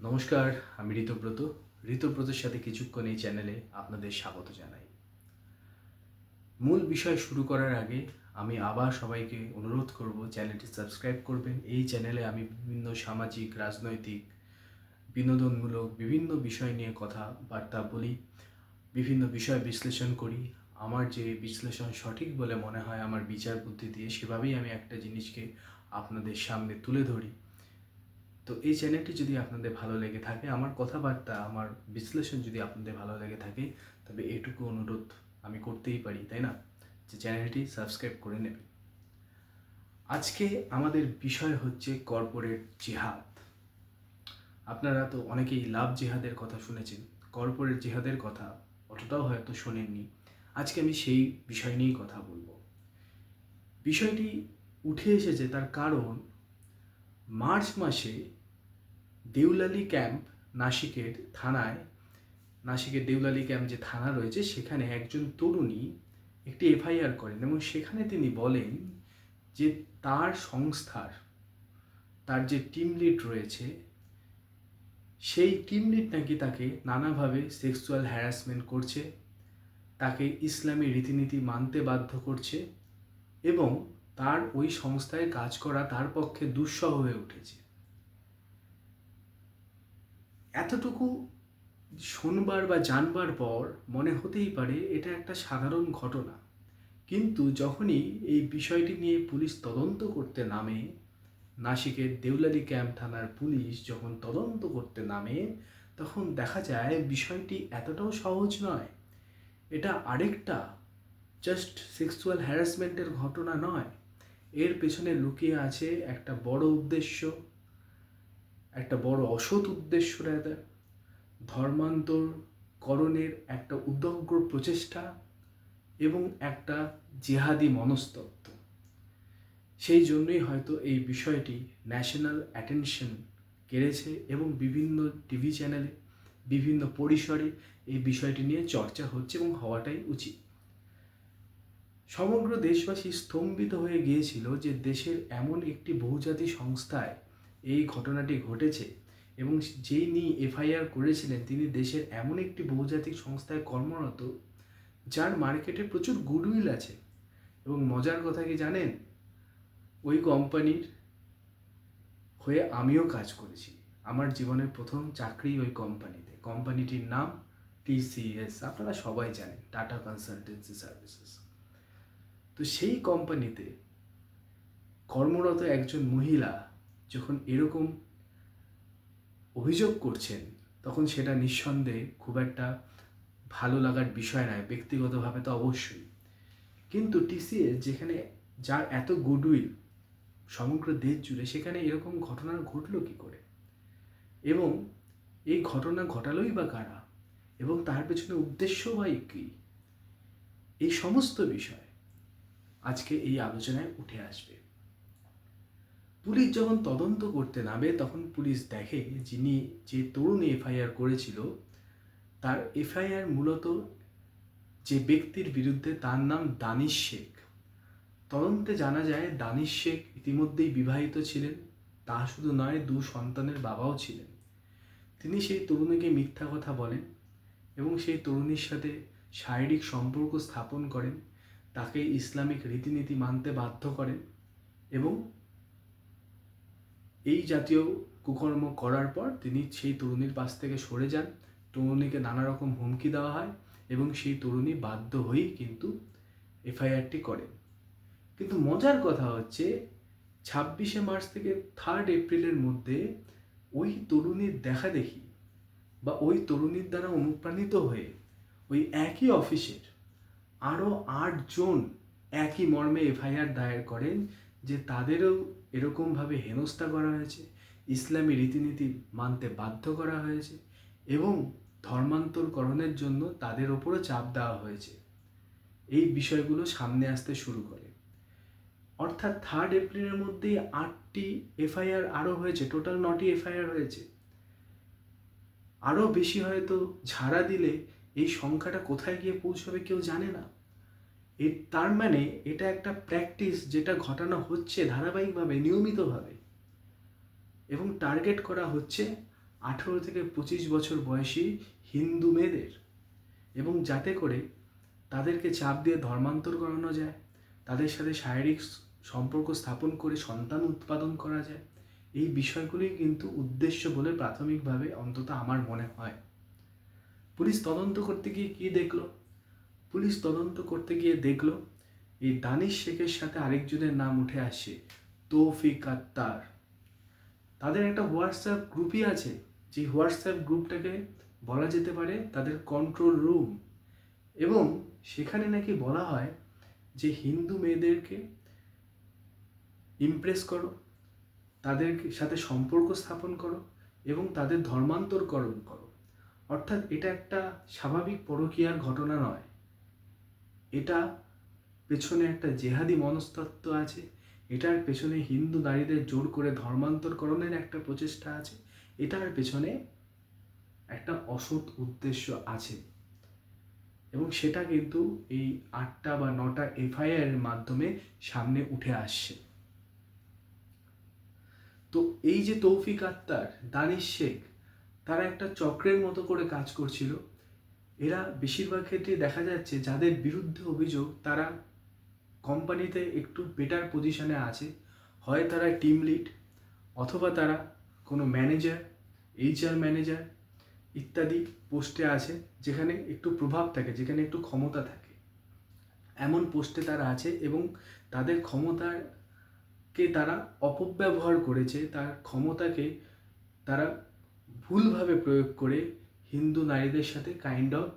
নমস্কার, আমি ঋতব্রত। ঋতব্রতের সাথে কিছুক্ষণ এই চ্যানেলে আপনাদের স্বাগত জানাই। মূল বিষয় শুরু করার আগে আমি আবার সবাইকে অনুরোধ করব চ্যানেলটি সাবস্ক্রাইব করবেন। এই চ্যানেলে আমি বিভিন্ন সামাজিক, রাজনৈতিক, বিনোদনমূলক বিভিন্ন বিষয় নিয়ে কথাবার্তা বলি, বিভিন্ন বিষয় বিশ্লেষণ করি। আমার যে বিশ্লেষণ সঠিক বলে মনে হয় আমার বিচার বুদ্ধি দিয়ে, সেভাবেই আমি একটা জিনিসকে আপনাদের সামনে তুলে ধরি। তো এই চ্যানেলটি যদি আপনাদের ভালো লেগে থাকে, আমার কথাবার্তা, আমার বিশ্লেষণ যদি আপনাদের ভালো লেগে থাকে, তবে এটুকু অনুরোধ আমি করতেই পারি, তাই না, যে চ্যানেলটি সাবস্ক্রাইব করে নেবেন। আজকে আমাদের বিষয় হচ্ছে কর্পোরেট জিহাদ। আপনারা তো অনেকেই লাভ জিহাদের কথা শুনেছেন, কর্পোরেট জিহাদের কথা অতটাও হয়তো শোনেননি। আজকে আমি সেই বিষয় নিয়েই কথা বলবো। বিষয়টি উঠে এসেছে তার কারণ মার্চ মাসে দেউলালি ক্যাম্প নাসিকের দেউলালি ক্যাম্প যে থানা রয়েছে, সেখানে একজন তরুণী একটি এফআইআর করেন এবং সেখানে তিনি বলেন যে তার সংস্থার তার যে টিম লিড রয়েছে, সেই টিম লিড নাকি তাকে নানাভাবে সেক্সুয়াল হ্যারাসমেন্ট করছে, তাকে ইসলামী রীতিনীতি মানতে বাধ্য করছে এবং তার ওই সংস্থায় কাজ করা তার পক্ষে দুঃসহ হয়ে উঠেছে। এতটুকু শুনবার বা জানবার পর মনে হতেই পারে এটা একটা সাধারণ ঘটনা, কিন্তু যখনই এই বিষয়টি নিয়ে পুলিশ তদন্ত করতে নামে, নাসিকের দেউলালি ক্যাম্প থানার পুলিশ যখন তদন্ত করতে নামে, তখন দেখা যায় বিষয়টি এতটাও সহজ নয়। এটা আরেকটা জাস্ট সেক্সুয়াল হ্যারাসমেন্টের ঘটনা নয়, এর পেছনে লুকিয়ে আছে একটা বড় উদ্দেশ্য, একটা বড় অসৎ উদ্দেশ্য, ধর্মান্তরকরণের একটা উদগ্র প্রচেষ্টা এবং একটা জেহাদি মনস্তত্ত্ব। সেই জন্যই হয়তো এই বিষয়টি ন্যাশনাল অ্যাটেনশন কেড়েছে এবং বিভিন্ন টিভি চ্যানেলে, বিভিন্ন পরিসরে এই বিষয়টি নিয়ে চর্চা হচ্ছে এবং হওয়াটাই উচিত। সমগ্র দেশবাসী স্তম্ভিত হয়ে গিয়েছিল যে দেশের এমন একটি বহুজাতিক সংস্থায় এই ঘটনাটি ঘটেছে এবং যিনি এফআইআর করেছিলেন তিনি দেশের এমন একটি বহুজাতিক সংস্থায় কর্মরত যার মার্কেটে প্রচুর গুডউইল আছে। এবং মজার কথা কি জানেন, ওই কোম্পানির হয়ে আমিও কাজ করেছি। আমার জীবনের প্রথম চাকরি ওই কোম্পানিতে। কোম্পানিটির নাম টিসিএস, আপনারা সবাই জানেন, টাটা কনসালটেন্সি সার্ভিসেস। তো সেই কোম্পানিতে কর্মরত একজন মহিলা যখন এরকম অভিযোগ করছেন, তখন সেটা নিঃসন্দেহে খুব একটা ভালো লাগার বিষয় নয়, ব্যক্তিগতভাবে তো অবশ্যই। কিন্তু টিসিএস যেখানে, যার এত গুডউইল সমগ্র দেশ জুড়ে, সেখানে এরকম ঘটনা ঘটলো কী করে এবং এই ঘটনা ঘটালোই বা কারা এবং তার পেছনে উদ্দেশ্য বা কী, এই সমস্ত বিষয় আজকে এই আলোচনায় উঠে আসবে। পুলিশ যখন তদন্ত করতে নামে, তখন পুলিশ দেখে যে তরুণী এফআইআর করেছিল, তার এফআইআর মূলত যে ব্যক্তির বিরুদ্ধে, তার নাম দানিশ শেখ। তদন্তে জানা যায় দানিশ শেখ ইতিমধ্যেই বিবাহিত ছিলেন, তা শুধু নয়, 2 সন্তানের বাবাও ছিলেন। তিনি সেই তরুণীকে মিথ্যা কথা বলেন এবং সেই তরুণীর সাথে শারীরিক সম্পর্ক স্থাপন করেন, তাকে ইসলামিক রীতিনীতি মানতে বাধ্য করেন এবং এই জাতীয় কুকর্ম করার পর তিনি সেই তরুণীর পাশ থেকে সরে যান। তরুণীকে নানা রকম হুমকি দেওয়া হয় এবং সেই তরুণী বাধ্য হয়েই কিন্তু এফআইআরটি করেন। কিন্তু মজার কথা হচ্ছে 26শে মার্চ থেকে 3 এপ্রিলের মধ্যে ওই তরুণীর দেখাদেখি বা ওই তরুণীর দ্বারা অনুপ্রাণিত হয়ে ওই একই অফিসের আরও 8 জন একই মর্মে এফআইআর দায়ের করেন যে তাদেরও এরকমভাবে হেনস্থা করা হয়েছে, ইসলামী রীতিনীতি মানতে বাধ্য করা হয়েছে এবং ধর্মান্তরকরণের জন্য তাদের ওপরও চাপ দেওয়া হয়েছে। এই বিষয়গুলো সামনে আসতে শুরু করে। অর্থাৎ 3 এপ্রিলের মধ্যেই 8টি এফআইআর আরও হয়েছে, টোটাল 9টি এফআইআর হয়েছে। আরও বেশি হয়তো ঝাড়া দিলে এই সংখ্যাটা কোথায় গিয়ে পৌঁছবে কেউ জানে না। তার মানে এটা একটা প্র্যাকটিস যেটা ঘটানো হচ্ছে ধারাবাহিকভাবে, নিয়মিতভাবে, এবং টার্গেট করা হচ্ছে 18 থেকে 25 বছর বয়সী হিন্দু মেয়েদের, এবং যাতে করে তাদেরকে চাপ দিয়ে ধর্মান্তর করানো যায়, তাদের সাথে শারীরিক সম্পর্ক স্থাপন করে সন্তান উৎপাদন করা যায়, এই বিষয়গুলি কিন্তু উদ্দেশ্য বলে প্রাথমিকভাবে অন্তত আমার মনে হয়। পুলিশ তদন্ত করতে গিয়ে কী দেখলো? পুলিশ তদন্ত করতে গিয়ে দেখলো এই দানিশ শেখের সাথে আরেকজনের নাম উঠে আসে, তৌফিক আত্তার। তাদের একটা হোয়াটসঅ্যাপ গ্রুপই আছে, যে হোয়াটসঅ্যাপ গ্রুপটাকে বলা যেতে পারে তাদের কন্ট্রোল রুম, এবং সেখানে নাকি বলা হয় যে হিন্দু মেয়েদেরকে ইমপ্রেস করো, তাদের সাথে সম্পর্ক স্থাপন করো এবং তাদের ধর্মান্তরকরণ করো। অর্থাৎ এটা একটা স্বাভাবিক পরকীয়ার ঘটনা নয়, এটা পেছনে একটা জেহাদি মনস্তত্ত্ব আছে, এটার পেছনে হিন্দু নারীদের জোর করে ধর্মান্তরকরণের একটা প্রচেষ্টা আছে, এটার পেছনে একটা অসৎ উদ্দেশ্য আছে, এবং সেটা কিন্তু এই 8টা বা 9টা এফআইআর এর মাধ্যমে সামনে উঠে আসছে। তো এই যে তৌফিক আত্তার, দানিশ শেখ, তারা একটা চক্রের মতো করে কাজ করছিল। এরা বেশিরভাগ ক্ষেত্রে দেখা যাচ্ছে যাদের বিরুদ্ধে অভিযোগ তারা কোম্পানিতে একটু বেটার পজিশনে আছে, হয় তারা টিম লিড, অথবা তারা কোনো ম্যানেজার, এইচআর ম্যানেজার ইত্যাদি পোস্টে আছে, যেখানে একটু প্রভাব থাকে, যেখানে একটু ক্ষমতা থাকে, এমন পোস্টে তারা আছে, এবং তাদের ক্ষমতাকে তারা অপব্যবহার করেছে, তার ক্ষমতাকে তারা ভুলভাবে প্রয়োগ করে হিন্দু নারীদের সাথে কাইন্ড অফ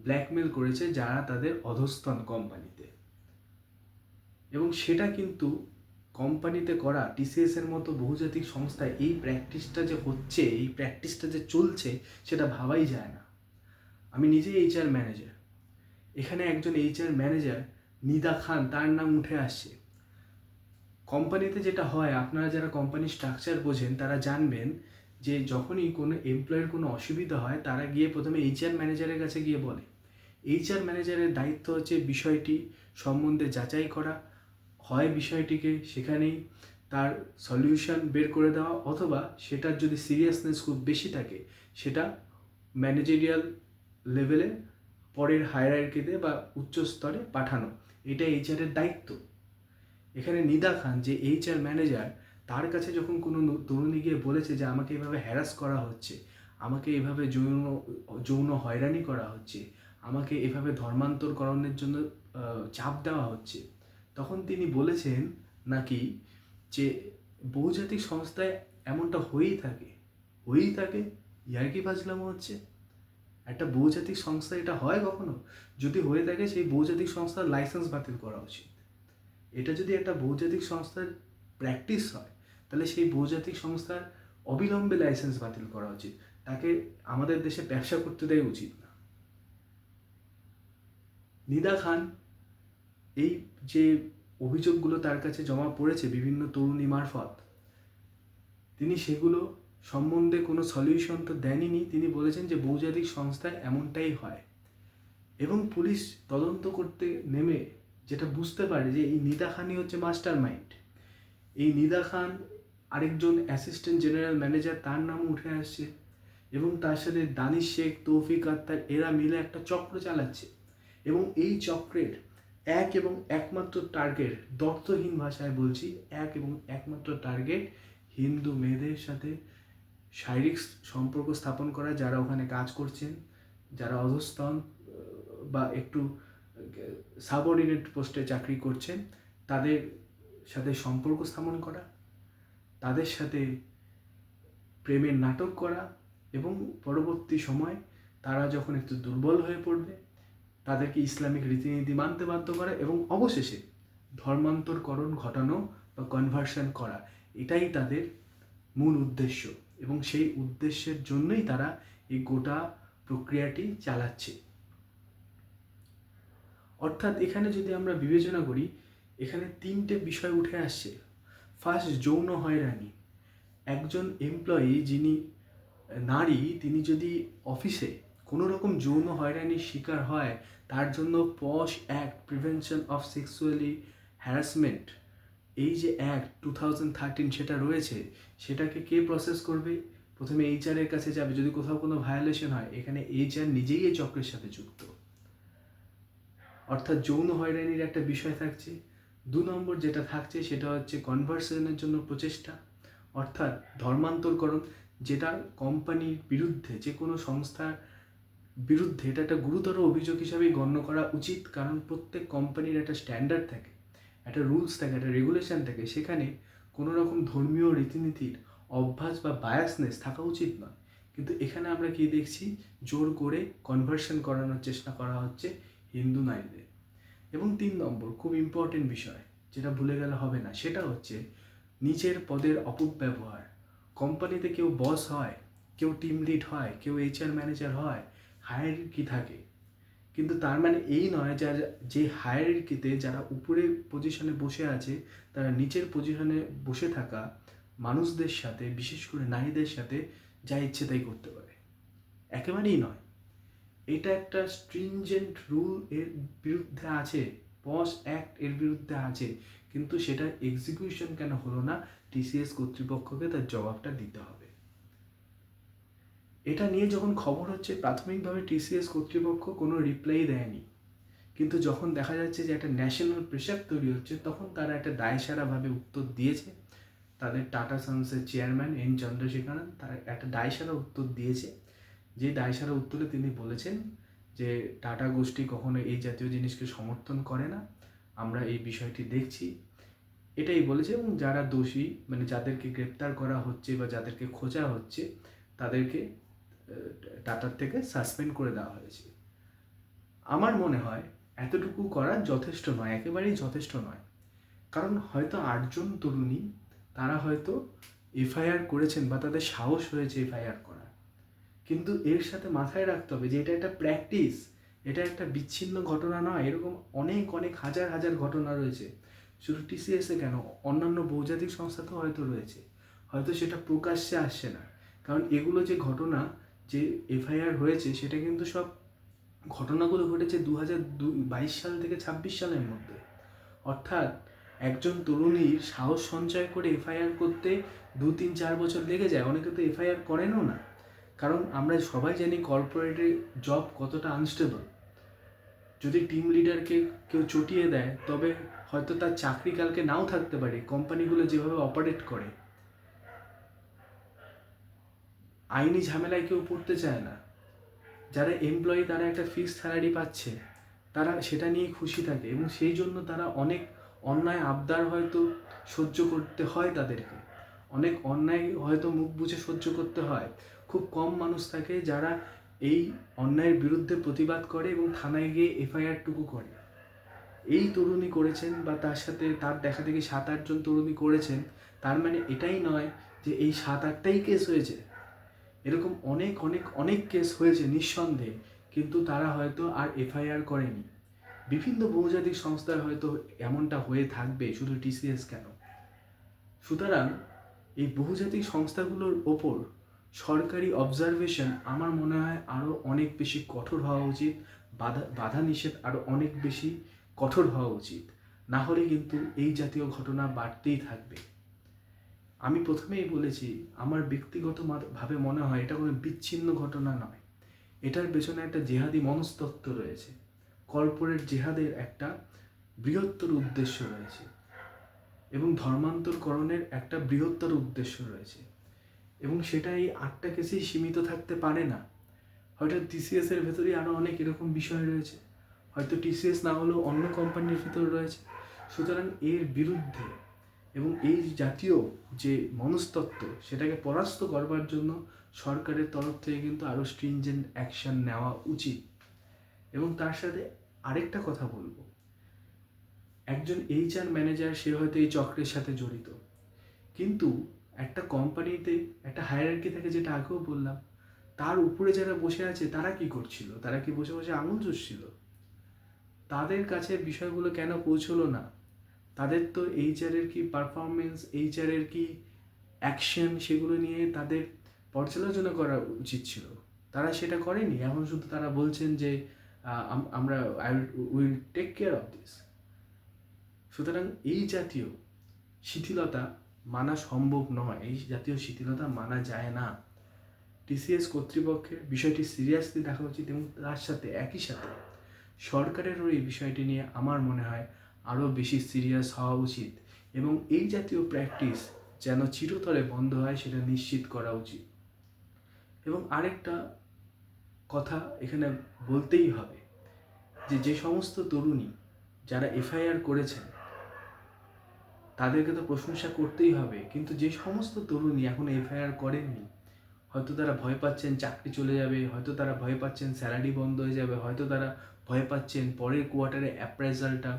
ব্ল্যাকমেল করেছে, যারা তাদের অধস্তন কোম্পানিতে। এবং সেটা কিন্তু কোম্পানিতে করা টিসিএস এর মতো বহুজাতিক সংস্থায় এই প্র্যাকটিসটা যে হচ্ছে, এই প্র্যাকটিসটা যে চলছে, সেটা ভাবাই যায় না। আমি নিজেই এইচআর ম্যানেজার, এখানে একজন এইচআর ম্যানেজার নিদা খান, তার নাম উঠে আসছে। কোম্পানিতে যেটা হয়, আপনারা যারা কোম্পানির স্ট্রাকচার বোঝেন তারা জানবেন যে যখনই কোনো এমপ্লয়ের কোনো অসুবিধা হয়, তারা গিয়ে প্রথমে এইচআর ম্যানেজারের কাছে গিয়ে বলে। এইচআর ম্যানেজারের দায়িত্ব হচ্ছে বিষয়টি সম্বন্ধে যাচাই করা, হয় বিষয়টিকে সেখানেই তার সলিউশন বের করে দেওয়া, অথবা সেটার যদি সিরিয়াসনেস খুব বেশি থাকে সেটা ম্যানেজেরিয়াল লেভেলে পরের হায়ারার্কিতে বা উচ্চ স্তরে পাঠানো, এটা এইচআরের দায়িত্ব। এখানে নিদা খান যে এইচআর ম্যানেজার, তার কাছে যখন কোনো তরুণী গিয়ে বলেছে যে আমাকে এভাবে হ্যারাস করা হচ্ছে, আমাকে এভাবে যৌন হয়রানি করা হচ্ছে, আমাকে এভাবে ধর্মান্তরকরণের জন্য চাপ দেওয়া হচ্ছে, তখন তিনি বলেছেন নাকি যে বহুজাতিক সংস্থায় এমনটা হয়েই থাকে, ইয়ার্কি ফাজলামো হচ্ছে। একটা বহুজাতিক সংস্থা এটা হয় কখনো? যদি হয়ে থাকে সেই বহুজাতিক সংস্থার লাইসেন্স বাতিল করা উচিত। এটা যদি একটা বহুজাতিক সংস্থার প্র্যাকটিস হয়, তাহলে সেই বহুজাতিক সংস্থার অবিলম্বে লাইসেন্স বাতিল করা উচিত, তাকে আমাদের দেশে ব্যবসা করতে দেওয়া উচিত না। নিদা খান এই যে অভিযোগগুলো তার কাছে জমা পড়েছে বিভিন্ন তরুণী মারফত, তিনি সেগুলো সম্বন্ধে কোনো সলিউশন তো দেননি। তিনি বলেছেন যে বহুজাতিক সংস্থায় এমনটাই হয়, এবং পুলিশ তদন্ত করতে নেমে যেটা বুঝতে পারে যে এই নিদা খানই হচ্ছে মাস্টার মাইন্ড। এই নিদা খান আরেকজন অ্যাসিস্ট্যান্ট জেনারেল ম্যানেজার, তার নাম উঠে আসছে, এবং তার সাথে দানিশ শেখ, তৌফিক আত্তার, এরা মিলে একটা চক্র চালাচ্ছে, এবং এই চক্রের এক এবং একমাত্র টার্গেট, দর্থহীন ভাষায় বলছি, এক এবং একমাত্র টার্গেট হিন্দু মেয়েদের সাথে শারীরিক সম্পর্ক স্থাপন করা, যারা ওখানে কাজ করছেন, যারা অধস্তন বা একটু সাবঅর্ডিনেট পোস্টে চাকরি করছেন, তাদের সাথে সম্পর্ক স্থাপন করা, তাদের সাথে প্রেমের নাটক করা, এবং পরবর্তী সময় তারা যখন একটু দুর্বল হয়ে পড়বে তাদেরকে ইসলামিক রীতিনীতি মানতে বাধ্য করা, এবং অবশেষে ধর্মান্তরকরণ ঘটানো বা কনভার্সন করা, এটাই তাদের মূল উদ্দেশ্য, এবং সেই উদ্দেশ্যের জন্যই তারা এই গোটা প্রক্রিয়াটি চালাচ্ছে। অর্থাৎ এখানে যদি আমরা বিবেচনা করি, এখানে 3টে বিষয় উঠে আসছে। ফার্স্ট, যৌন হয়রানি। একজন এমপ্লয়ি যিনি নারী, তিনি যদি অফিসে কোনো রকম যৌন হয়রানির শিকার হয়, তার জন্য POSH act, prevention of sexually harassment, এই যে অ্যাক্ট 2013 সেটা রয়েছে, সেটাকে কে প্রসেস করবে? প্রথমে এইচআর এর কাছে যাবে, যদি কোথাও কোনো ভায়োলেশন হয় এখানে এইচআর নিজেই এই চক্রের সাথে যুক্ত, অর্থাৎ যৌন হয়রানির একটা বিষয় থাকছে। 2 নম্বর যেটা থাকছে সেটা হচ্ছে কনভার্সনের জন্য প্রচেষ্টা, অর্থাৎ ধর্মান্তরকরণ, যেটা কোম্পানির বিরুদ্ধে, যে কোনো সংস্থার বিরুদ্ধে এটা একটা গুরুতর অভিযোগ হিসাবেই গণ্য করা উচিত। কারণ প্রত্যেক কোম্পানির একটা স্ট্যান্ডার্ড থাকে, একটা রুলস থাকে, একটা রেগুলেশন থাকে, সেখানে কোনো রকম ধর্মীয় রীতিনীতির অভ্যাস বা বায়াসনেস থাকা উচিত নয়। কিন্তু এখানে আমরা কি দেখছি, জোর করে কনভার্সন করানোর চেষ্টা করা হচ্ছে হিন্দু নারীদের। এবং 3 নম্বর খুব ইম্পর্টেন্ট বিষয়, যেটা ভুলে গেলে হবে না, সেটা হচ্ছে নিচের পদের অপব্যবহার। কোম্পানিতে কেউ বস হয়, কেউ টিম লিড হয়, কেউ এইচআর ম্যানেজার হয়, হায়ারার্কি থাকে, কিন্তু তার মানে এই নয় যে হায়ারার্কিতে যারা উপরে পজিশনে বসে আছে তারা নিচের পজিশনে বসে থাকা মানুষদের সাথে, বিশেষ করে নারীদের সাথে যা ইচ্ছে তাই করতে পারে, একেবারেই নয়। এটা একটা স্ট্রিনজেন্ট রুল এর বিরুদ্ধে আছে, পস অ্যাক্ট এর বিরুদ্ধে আছে, কিন্তু সেটা এক্সিকিউশন কেন হলো না, টিসিএস কর্তৃপক্ষকে তার জবাবটা দিতে হবে। এটা নিয়ে যখন খবর হচ্ছে, প্রাথমিকভাবে টিসিএস কর্তৃপক্ষ কোনো রিপ্লাই দেয়নি, কিন্তু যখন দেখা যাচ্ছে যে একটা ন্যাশনাল প্রেশার তৈরি হচ্ছে, তখন তারা একটা দায়সারাভাবে উত্তর দিয়েছে। তাদের টাটা সন্সের চেয়ারম্যান এন চন্দ্রশেখরন তার একটা দায়সারা উত্তর দিয়েছে, যে দায়সারা উত্তরে তিনি বলেছেন যে টাটা গোষ্ঠী কখনো এই জাতীয় জিনিসকে সমর্থন করে না, আমরা এই বিষয়টি দেখছি, এটাই বলেছে। এবং যারা দোষী, মানে যাদেরকে গ্রেপ্তার করা হচ্ছে বা যাদেরকে খোঁজা হচ্ছে, তাদেরকে টাটার থেকে সাসপেন্ড করে দেওয়া হয়েছে। আমার মনে হয় এতটুকু করা যথেষ্ট নয়, একেবারেই যথেষ্ট নয়। কারণ হয়তো 8 জন তরুণী তারা হয়তো এফআইআর করেছেন বা তাদের সাহস হয়েছে এফআইআর করা, কিন্তু এর সাথে মাথায় রাখতে হবে যে এটা একটা প্র্যাকটিস, এটা একটা বিচ্ছিন্ন ঘটনা নয়। এরকম অনেক অনেক হাজার হাজার ঘটনা রয়েছে, শুধু টিসিএসে কেন, অন্যান্য বহুজাতিক সংস্থাতেও হয়তো রয়েছে, হয়তো সেটা প্রকাশ্যে আসছে না। কারণ এগুলো যে ঘটনা, যে এফআইআর হয়েছে, সেটা কিন্তু সব ঘটনাগুলো ঘটেছে 2022 সাল থেকে 26 সালের মধ্যে। অর্থাৎ একজন তরুণীর সাহস সঞ্চয় করে এফআইআর করতে 2-3-4 বছর লেগে যায়, অনেকে তো এফআইআর করেনও না। কারণ আমরা সবাই জানি কর্পোরেটে জব কতটা আনস্টেবল। যদি টিম লিডারকে কেউ চটিয়ে দেয়, তবে হয়তো তার চাকরি কালকে নাও থাকতে পারে। কোম্পানিগুলো যেভাবে অপারেট করে, আইনি ঝামেলায় কেউ পড়তে চায় না। যারা এমপ্লয়ি তারা একটা ফিক্সড স্যালারি পাচ্ছে, তারা সেটা নিয়ে খুশি থাকে, এবং সেই জন্য তারা অনেক অন্যায় আবদার হয়তো সহ্য করতে হয় তাদেরকে, অনেক অন্যায় হয়তো মুখ বুজে সহ্য করতে হয়। খুব কম মানুষ থাকে যারা এই অন্যায়ের বিরুদ্ধে প্রতিবাদ করে এবং থানায় গিয়ে এফআইআরটুকু করে। এই তরুণী করেছেন, বা তার সাথে তার দেখা দেখি 7-8 জন তরুণী করেছেন, তার মানে এটাই নয় যে এই 7-8টাই কেস হয়েছে। এরকম অনেক অনেক অনেক কেস হয়েছে নিঃসন্দেহে, কিন্তু তারা হয়তো আর এফআইআর করেনি। বিভিন্ন বহুজাতিক সংস্থায় হয়তো এমনটা হয়ে থাকবে, শুধু টিসিএস কেন। সুতরাং এই বহুজাতিক সংস্থাগুলোর ওপর সরকারি অবজারভেশন আমার মনে হয় আরও অনেক বেশি কঠোর হওয়া উচিত, বাধা নিষেধ আরও অনেক বেশি কঠোর হওয়া উচিত। না হলে কিন্তু এই জাতীয় ঘটনা বাড়তেই থাকবে। আমি প্রথমেই বলেছি, আমার ব্যক্তিগতভাবে মনে হয় এটা কোনো বিচ্ছিন্ন ঘটনা নয়, এটার পেছনে একটা জেহাদি মনস্তত্ত্ব রয়েছে, কর্পোরেট জেহাদের একটা বৃহত্তর উদ্দেশ্য রয়েছে, এবং ধর্মান্তরকরণের একটা বৃহত্তর উদ্দেশ্য রয়েছে, এবং সেটা এই 8টা কেসেই সীমিত থাকতে পারে না। হয়তো টিসিএস এর ভেতরেই আরও অনেক এরকম বিষয় রয়েছে, হয়তো টিসিএস না হলেও অন্য কোম্পানির ভিতর রয়েছে। সুতরাং এর বিরুদ্ধে এবং এই জাতীয় যে মনস্তত্ত্ব, সেটাকে পরাস্ত করবার জন্য সরকারের তরফ থেকে কিন্তু আরও স্ট্রিনজেন্ট অ্যাকশন নেওয়া উচিত। এবং তার সাথে আরেকটা কথা বলবো, একজন এইচআর ম্যানেজার, সে হয়তো এই চক্রের সাথে জড়িত, কিন্তু একটা কোম্পানিতে একটা হায়ারার্কি থাকে, যেটা আগেও বললাম, তার উপরে যারা বসে আছে তারা কি করছিল, তারা কি বসে বসে আঙুল চুষছিল? তাদের কাছে বিষয়গুলো কেন পৌঁছলো না? তাদের তো এইচআরের কি পারফরমেন্স, এইচআরের কি অ্যাকশন, সেগুলো নিয়ে তাদের পর্যালোচনা করা উচিত ছিল, তারা সেটা করেনি। এখন শুধু তারা বলছেন যে আমরা will take care of this. সুতরাং এই জাতীয় শিথিলতা মানা সম্ভব নয়, এই জাতীয় শিথিলতা মানা যায় না। টিসিএস কর্তৃপক্ষের বিষয়টি সিরিয়াসলি দেখা উচিত এবং তার সাথে একই সাথে সরকারেরও এই বিষয়টি নিয়ে আমার মনে হয় আরও বেশি সিরিয়াস হওয়া উচিত এবং এই জাতীয় প্র্যাকটিস যেন চিরতরে বন্ধ হয় সেটা নিশ্চিত করা উচিত। এবং আরেকটা কথা এখানে বলতেই হবে যে সমস্ত তরুণী যারা এফআইআর করেছেন তাদেরকে তো প্রশংসা করতেই হবে, কিন্তু যে সমস্ত তরুণী এখনো এফআইআর করেননি, হয়তো তারা ভয় পাচ্ছেন চাকরি চলে যাবে, হয়তো তারা ভয় পাচ্ছেন স্যালারি বন্ধ হয়ে যাবে, হয়তো তারা ভয় পাচ্ছেন পরের কোয়ার্টারে অ্যাপ্রাইজালটা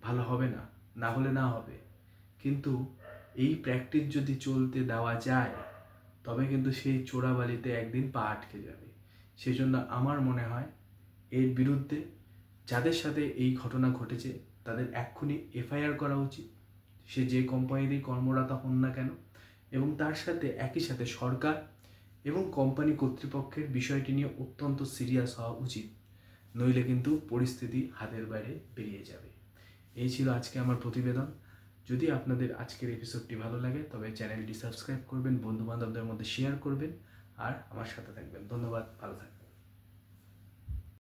ভালো হবে না, না হলে না হবে, কিন্তু এই প্র্যাকটিস যদি চলতে দেওয়া যায় তবে কিন্তু সেই চোরাবালিতে একদিন পা আটকে যাবে। সেজন্য আমার মনে হয় এর বিরুদ্ধে যাদের সাথে এই ঘটনা ঘটেছে তাদের এক্ষুনি এফআইআর করা উচিত, সে যে কোম্পানিরই কর্মরত হন না কেন, এবং তার সাথে একই সাথে সরকার এবং কোম্পানি কর্তৃপক্ষের বিষয়টি নিয়ে অত্যন্ত সিরিয়াস হওয়া উচিত, নইলে কিন্তু পরিস্থিতি হাতের বাইরে বেরিয়ে যাবে। এই ছিল আজকে আমার প্রতিবেদন। যদি আপনাদের আজকের এপিসোডটি ভালো লাগে তবে চ্যানেলটি সাবস্ক্রাইব করবেন, বন্ধুবান্ধবদের মধ্যে শেয়ার করবেন আর আমার সাথে থাকবেন। ধন্যবাদ, ভালো থাকবেন।